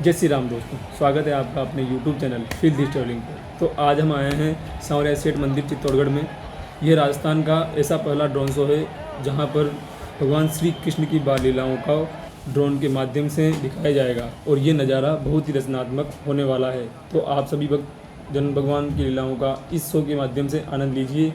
जय श्री राम दोस्तों, स्वागत है आपका अपने YouTube चैनल फील दी स्टोरिंग पर। तो आज हम आए हैं सांवरिया सेठ मंदिर चित्तौड़गढ़ में। यह राजस्थान का ऐसा पहला ड्रोन शो है जहां पर भगवान श्री कृष्ण की बाल लीलाओं का ड्रोन के माध्यम से दिखाया जाएगा और ये नज़ारा बहुत ही रचनात्मक होने वाला है। तो आप सभी भक्त जन भगवान की लीलाओं का इस शो के माध्यम से आनंद लीजिए।